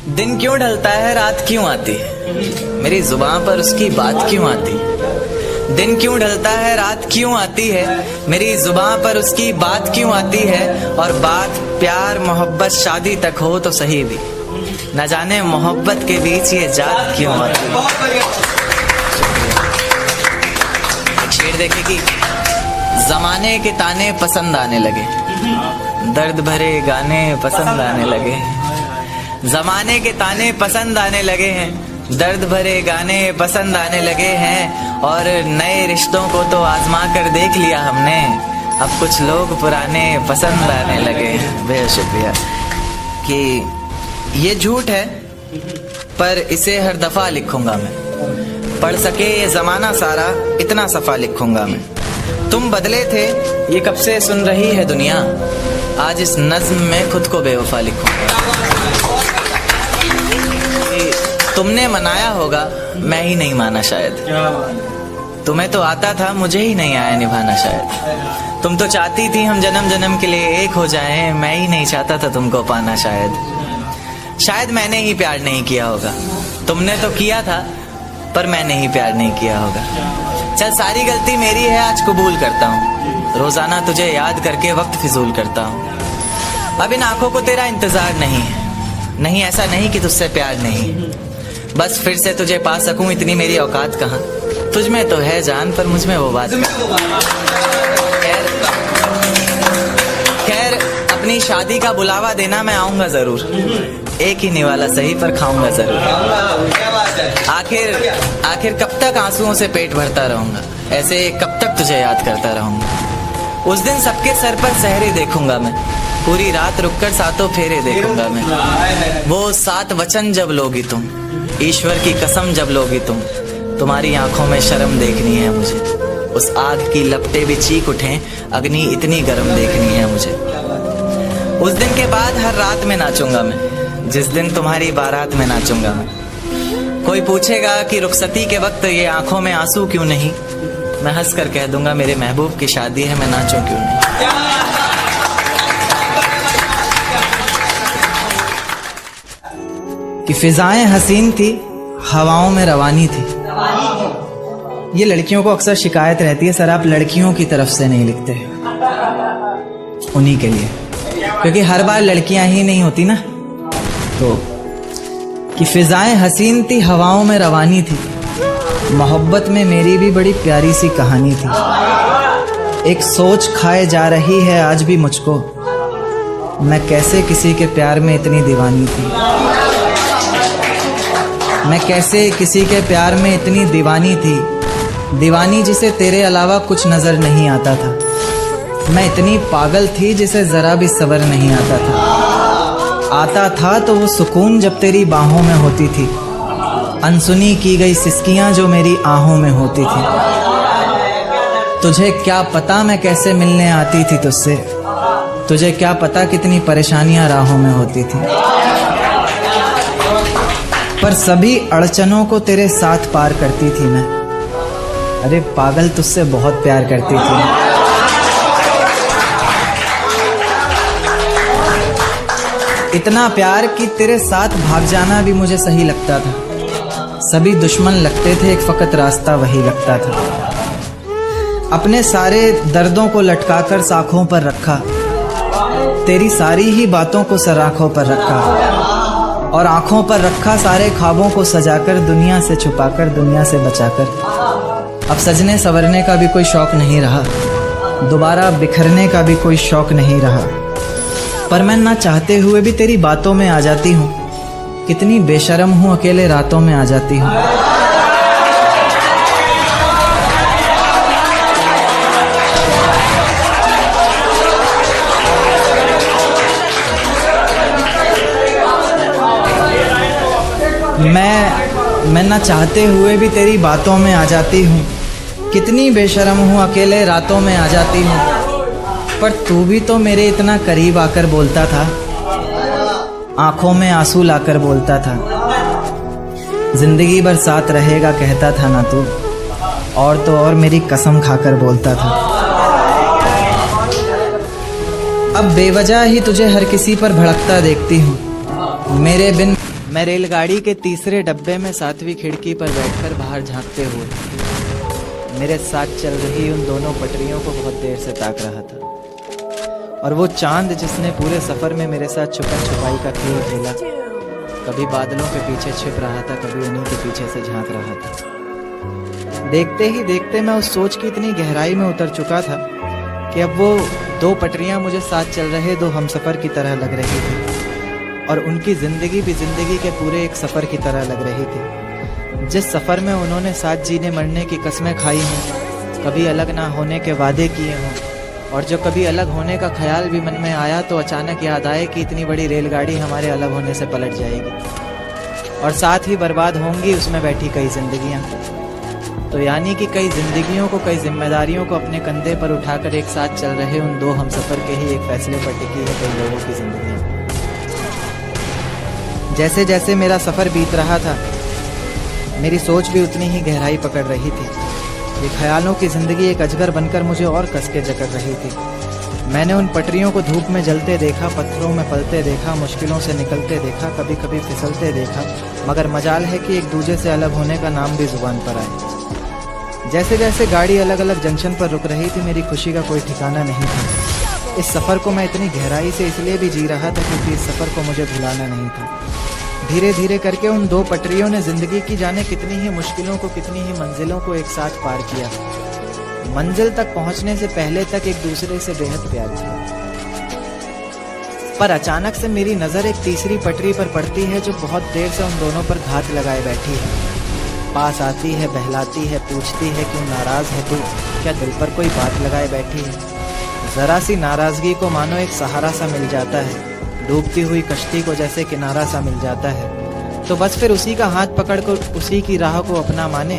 दिन क्यों ढलता है रात क्यों आती है, मेरी जुबान पर उसकी बात क्यों आती है। दिन क्यों ढलता है रात क्यों आती है, मेरी जुबान पर उसकी बात क्यों आती है। और बात प्यार मोहब्बत शादी तक हो तो सही भी, न जाने मोहब्बत के बीच ये जात क्यों आती है। एक शेर देखे कि जमाने के ताने पसंद आने लगे, दर्द भरे गाने पसंद आने लगे। जमाने के ताने पसंद आने लगे हैं, दर्द भरे गाने पसंद आने लगे हैं। और नए रिश्तों को तो आजमा कर देख लिया हमने, अब कुछ लोग पुराने पसंद आने लगे। बेहद शुक्रिया। कि ये झूठ है पर इसे हर दफा लिखूंगा मैं, पढ़ सके ये जमाना सारा इतना सफा लिखूंगा मैं। तुम बदले थे ये कब से सुन रही है दुनिया, आज इस नज्म में खुद को बेवफा लिखूंगा। तुमने मनाया होगा मैं ही नहीं माना शायद, तुम्हें तो आता था मुझे ही नहीं आया निभाना शायद। तुम तो चाहती थी हम जन्म जन्म के लिए एक हो जाएं, मैं ही नहीं चाहता था तुमको पाना शायद मैंने ही प्यार नहीं किया होगा, तुमने तो किया था पर मैंने ही प्यार नहीं किया होगा। चल सारी गलती मेरी है आज कबूल करता हूँ, रोजाना तुझे याद करके वक्त फिजूल करता हूँ। अब इन आंखों को तेरा इंतजार नहीं है, नहीं ऐसा नहीं कि तुझसे प्यार नहीं, बस फिर से तुझे पा सकूं इतनी मेरी औकात कहाँ। तुझ में तो है जान पर मुझ में वो बात। खैर अपनी शादी का बुलावा देना मैं आऊंगा जरूर, एक ही निवाला सही पर खाऊंगा जरूर। आखिर कब तक आंसुओं से पेट भरता रहूंगा, ऐसे कब तक तुझे याद करता रहूंगा। उस दिन सबके सर पर सहरे देखूंगा मैं, पूरी रात रुककर सातों फेरे देखूंगा मैं। वो 7 वचन जब लोगी तुम, ईश्वर की कसम जब लोगी तुम, तुम्हारी आंखों में शर्म देखनी है मुझे। उस आग की लपटें भी चीख उठें, अग्नि इतनी गर्म देखनी है मुझे। उस दिन के बाद हर रात में नाचूंगा मैं, जिस दिन तुम्हारी बारात में नाचूंगा मैं। कोई पूछेगा कि रुखसती के वक्त ये आंखों में आंसू क्यों नहीं, मैं हंस कर कह दूंगा मेरे महबूब की शादी है, मैं नाचूं क्यों नहीं। कि फिजाएं हसीन थी हवाओं में रवानी थी। ये लड़कियों को अक्सर शिकायत रहती है, सर आप लड़कियों की तरफ से नहीं लिखते, उन्हीं के लिए, क्योंकि हर बार लड़कियां ही नहीं होती ना। तो कि फिजाएं हसीन थी हवाओं में रवानी थी, मोहब्बत में मेरी भी बड़ी प्यारी सी कहानी थी। एक सोच खाए जा रही है आज भी मुझको, मैं कैसे किसी के प्यार में इतनी दीवानी थी। मैं कैसे किसी के प्यार में इतनी दीवानी थी, दीवानी जिसे तेरे अलावा कुछ नजर नहीं आता था। मैं इतनी पागल थी जिसे जरा भी सब्र नहीं आता था तो वो सुकून जब तेरी बाहों में होती थी, अनसुनी की गई सिसकियां जो मेरी आहों में होती थी। तुझे क्या पता मैं कैसे मिलने आती थी तुझसे, तुझे क्या पता कितनी परेशानियां राहों में होती थी। पर सभी अड़चनों को तेरे साथ पार करती थी मैं, अरे पागल तुझसे बहुत प्यार करती थी। इतना प्यार कि तेरे साथ भाग जाना भी मुझे सही लगता था। सभी दुश्मन लगते थे, एक फकत रास्ता वही लगता था। अपने सारे दर्दों को लटकाकर साखों पर रखा, तेरी सारी ही बातों को सराखों पर रखा, और आंखों पर रखा सारे ख्वाबों को सजाकर, दुनिया से छुपाकर दुनिया से बचाकर। अब सजने संवरने का भी कोई शौक नहीं रहा, दोबारा बिखरने का भी कोई शौक नहीं रहा। पर मैं ना चाहते हुए भी तेरी बातों में आ जाती हूँ, कितनी बेशर्म हूँ अकेले रातों में आ जाती हूँ। मैं ना चाहते हुए भी तेरी बातों में आ जाती हूँ, कितनी बेशर्म हूँ अकेले रातों में आ जाती हूँ। पर तू भी तो मेरे इतना करीब आकर बोलता था, आंखों में आंसू लाकर बोलता था, जिंदगी भर साथ रहेगा कहता था ना तू, और तो और मेरी कसम खाकर बोलता था। अब बेवजह ही तुझे हर किसी पर भड़कता देखती हूँ, मेरे बिन मैं रेलगाड़ी के तीसरे डब्बे में 7वीं खिड़की पर बैठकर बाहर झांकते हुए मेरे साथ चल रही उन दोनों पटरियों को बहुत देर से ताक रहा था। और वो चांद जिसने पूरे सफर में मेरे साथ छुपन छुपाई का खेल खेला, कभी बादलों के पीछे छिप रहा था, कभी उन्हीं के पीछे से झांक रहा था। देखते ही देखते मैं उस सोच की इतनी गहराई में उतर चुका था कि अब वो दो पटरियां मुझे साथ चल रहे दो हमसफर की तरह लग रही थी, और उनकी जिंदगी भी जिंदगी के पूरे एक सफर की तरह लग रही थी। जिस सफर में उन्होंने साथ जीने मरने की कस्में खाई हों, कभी अलग ना होने के वादे किए हों, और जो कभी अलग होने का ख्याल भी मन में आया तो अचानक याद आए कि इतनी बड़ी रेलगाड़ी हमारे अलग होने से पलट जाएगी और साथ ही बर्बाद होंगी उसमें बैठी कई जिंदगियां। तो यानी कि कई जिंदगियों को, कई जिम्मेदारियों को अपने कंधे पर उठाकर एक साथ चल रहे उन दो हमसफर के ही एक फैसले पर टिकी है कई लोगों की जिंदगी। जैसे जैसे मेरा सफर बीत रहा था, मेरी सोच भी उतनी ही गहराई पकड़ रही थी। ये ख्यालों की जिंदगी एक अजगर बनकर मुझे और कस के जकड़ रही थी। मैंने उन पटरियों को धूप में जलते देखा, पत्थरों में पलते देखा, मुश्किलों से निकलते देखा, कभी कभी फिसलते देखा, मगर मजाल है कि एक दूजे से अलग होने का नाम भी जुबान पर आए। जैसे जैसे गाड़ी अलग अलग जंक्शन पर रुक रही थी, मेरी खुशी का कोई ठिकाना नहीं था। इस सफ़र को मैं इतनी गहराई से इसलिए भी जी रहा था क्योंकि इस सफ़र को मुझे भुलाना नहीं था। धीरे धीरे करके उन दो पटरियों ने जिंदगी की जाने कितनी ही मुश्किलों को, कितनी ही मंजिलों को एक साथ पार किया। मंजिल तक पहुंचने से पहले तक एक दूसरे से बेहद प्यार किया। पर अचानक से मेरी नजर एक तीसरी पटरी पर पड़ती है जो बहुत देर से उन दोनों पर घात लगाए बैठी है। पास आती है, बहलाती है, पूछती है क्यों नाराज है तू, क्या दिल पर कोई बात लगाए बैठी है। जरा सी नाराजगी को मानो एक सहारा सा मिल जाता है, डूबती हुई कश्ती को जैसे किनारा सा मिल जाता है। तो बस फिर उसी का हाथ पकड़कर उसी की राह को अपना माने,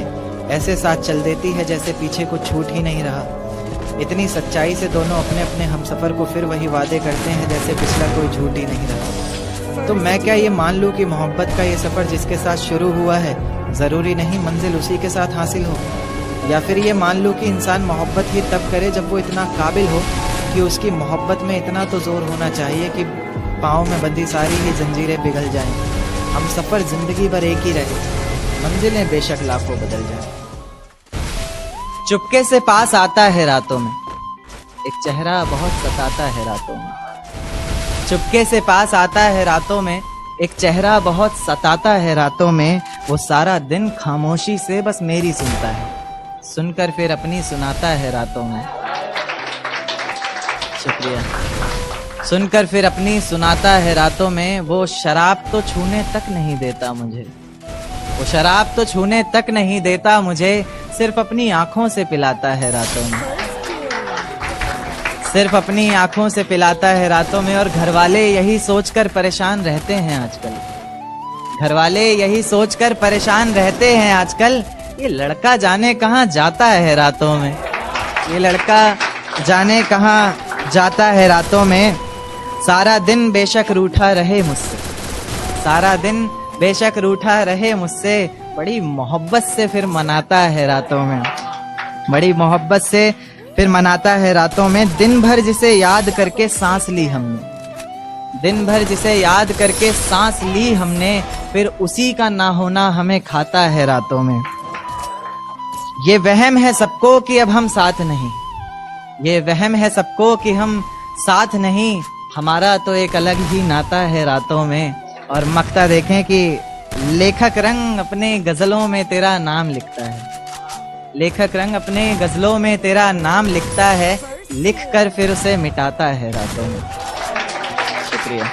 ऐसे साथ चल देती है जैसे पीछे कुछ छूट ही नहीं रहा। इतनी सच्चाई से दोनों अपने अपने हमसफर को फिर वही वादे करते हैं जैसे पिछला कोई झूठ ही नहीं रहा। तो मैं क्या ये मान लूं कि मोहब्बत का ये सफर जिसके साथ शुरू हुआ है जरूरी नहीं मंजिल उसी के साथ हासिल हो, या फिर ये मान लूं कि इंसान मोहब्बत ही तब करे जब वो इतना काबिल हो कि उसकी मोहब्बत में इतना तो जोर होना चाहिए कि पाँव में बंधी सारी ही जंजीरें पिघल जाएं। हम सफर जिंदगी भर एक ही रहे, मंजिलें बेशक लाखों बदल जाएं। चुपके से पास आता है रातों में एक चेहरा बहुत सताता है रातों में। चुपके से पास आता है रातों में एक चेहरा बहुत सताता है रातों में। वो सारा दिन खामोशी से बस मेरी सुनता है, सुनकर फिर अपनी सुनाता है रातों में। शुक्रिया। सुनकर फिर अपनी सुनाता है रातों में। वो शराब तो छूने तक नहीं देता मुझे, वो शराब तो छूने तक नहीं देता मुझे, सिर्फ अपनी आंखों से पिलाता है रातों में, सिर्फ अपनी आंखों से पिलाता है रातों में। और घरवाले यही सोचकर परेशान रहते हैं आजकल, घरवाले यही सोचकर परेशान रहते हैं आजकल, ये लड़का जाने कहाँ जाता है रातों में, ये लड़का जाने कहाँ जाता है रातों में। सारा दिन बेशक रूठा रहे मुझसे, सारा दिन बेशक रूठा रहे मुझसे, बड़ी मोहब्बत से फिर मनाता है रातों में, बड़ी मोहब्बत से फिर मनाता है रातों में। दिन भर जिसे याद करके सांस ली हमने, दिन भर जिसे याद करके सांस ली हमने, फिर उसी का ना होना हमें खाता है रातों में। ये वहम है सबको कि अब हम साथ नहीं, ये वहम है सबको कि हम साथ नहीं, हमारा तो एक अलग ही नाता है रातों में। और मक्ता देखें कि लेखक रंग अपने गजलों में तेरा नाम लिखता है, लेखक रंग अपने गजलों में तेरा नाम लिखता है, लिख कर फिर उसे मिटाता है रातों में। शुक्रिया।